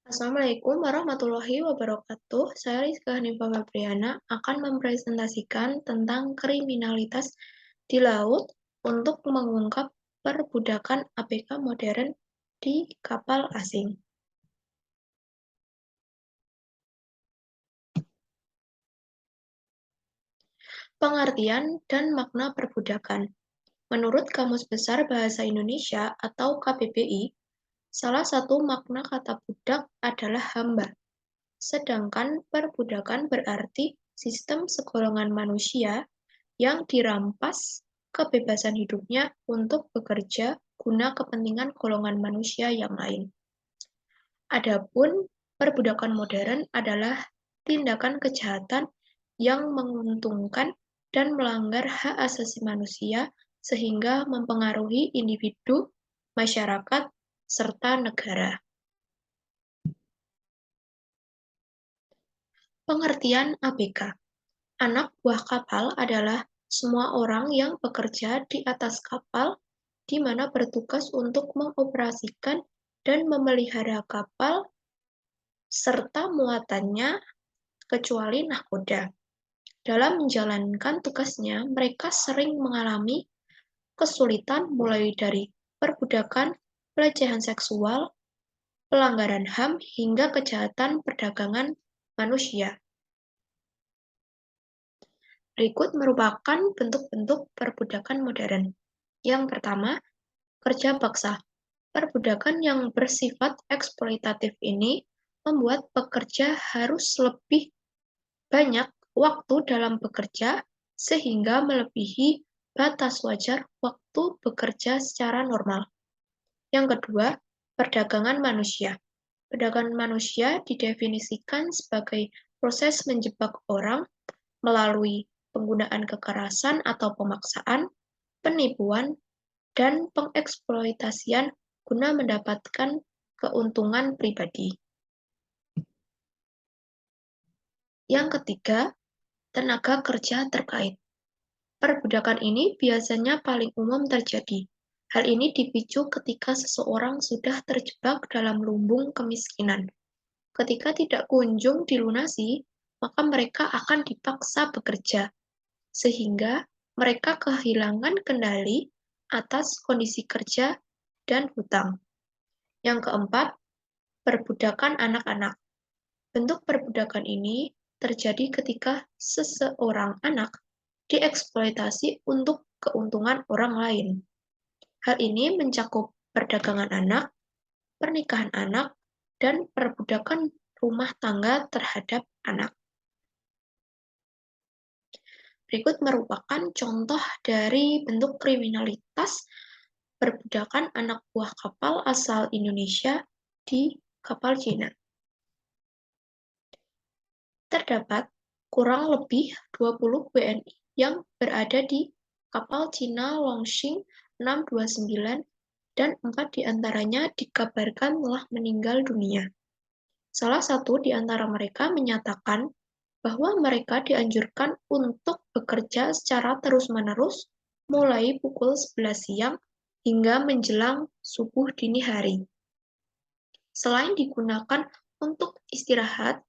Assalamualaikum warahmatullahi wabarakatuh. Saya Rizka Hanifah Febriana akan mempresentasikan tentang kriminalitas di laut untuk mengungkap perbudakan ABK modern di kapal asing. Pengertian dan makna perbudakan. Menurut Kamus Besar Bahasa Indonesia atau KBBI, salah satu makna kata budak adalah hamba. Sedangkan perbudakan berarti sistem segolongan manusia yang dirampas kebebasan hidupnya untuk bekerja guna kepentingan golongan manusia yang lain. Adapun perbudakan modern adalah tindakan kejahatan yang menguntungkan dan melanggar hak asasi manusia sehingga mempengaruhi individu, masyarakat, serta negara. Pengertian ABK. Anak buah kapal adalah semua orang yang bekerja di atas kapal di mana bertugas untuk mengoperasikan dan memelihara kapal serta muatannya kecuali nahkoda. Dalam menjalankan tugasnya, mereka sering mengalami kesulitan mulai dari perbudakan, pelecehan seksual, pelanggaran HAM, hingga kejahatan perdagangan manusia. Berikut merupakan bentuk-bentuk perbudakan modern. Yang pertama, kerja paksa. Perbudakan yang bersifat eksploitatif ini membuat pekerja harus lebih banyak waktu dalam bekerja sehingga melebihi batas wajar waktu bekerja secara normal. Yang kedua, perdagangan manusia. Perdagangan manusia didefinisikan sebagai proses menjebak orang melalui penggunaan kekerasan atau pemaksaan, penipuan, dan pengeksploitasian guna mendapatkan keuntungan pribadi. Yang ketiga, tenaga kerja terkait. Perbudakan ini biasanya paling umum terjadi. Hal ini dipicu ketika seseorang sudah terjebak dalam lumbung kemiskinan. Ketika tidak kunjung dilunasi, maka mereka akan dipaksa bekerja, sehingga mereka kehilangan kendali atas kondisi kerja dan hutang. Yang keempat, perbudakan anak-anak. Bentuk perbudakan ini terjadi ketika seseorang anak dieksploitasi untuk keuntungan orang lain. Hal ini mencakup perdagangan anak, pernikahan anak, dan perbudakan rumah tangga terhadap anak. Berikut merupakan contoh dari bentuk kriminalitas perbudakan anak buah kapal asal Indonesia di kapal Cina. Terdapat kurang lebih 20 WNI yang berada di kapal Cina Longxing 629 dan 4 diantaranya dikabarkan telah meninggal dunia. Salah satu di antara mereka menyatakan bahwa mereka dianjurkan untuk bekerja secara terus-menerus mulai pukul 11 siang hingga menjelang subuh dini hari. Selain digunakan untuk istirahat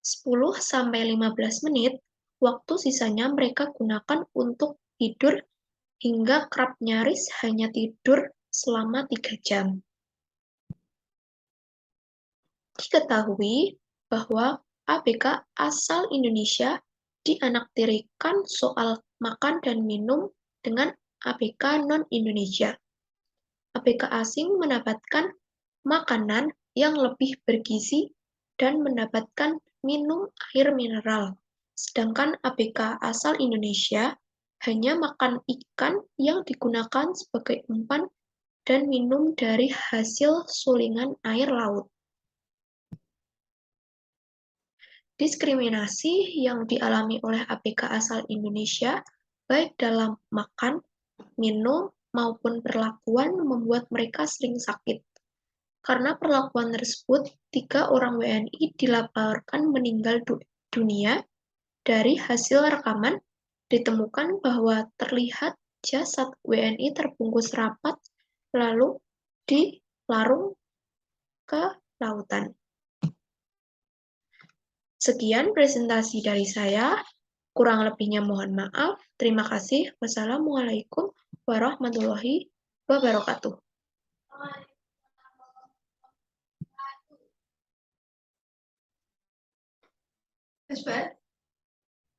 10-15 menit, waktu sisanya mereka gunakan untuk tidur hingga kerap nyaris hanya tidur selama 3 jam. Diketahui bahwa ABK asal Indonesia dianaktirikan soal makan dan minum dengan ABK non-Indonesia. ABK asing mendapatkan makanan yang lebih bergizi dan mendapatkan minum air mineral, sedangkan ABK asal Indonesia hanya makan ikan yang digunakan sebagai umpan dan minum dari hasil sulingan air laut. Diskriminasi yang dialami oleh ABK asal Indonesia, baik dalam makan, minum, maupun perlakuan membuat mereka sering sakit. Karena perlakuan tersebut, 3 orang WNI dilaporkan meninggal dunia. Dari hasil rekaman, ditemukan bahwa terlihat jasad WNI terbungkus rapat, lalu dilarung ke lautan. Sekian presentasi dari saya. Kurang lebihnya mohon maaf. Terima kasih. Wassalamualaikum warahmatullahi wabarakatuh. That's bad.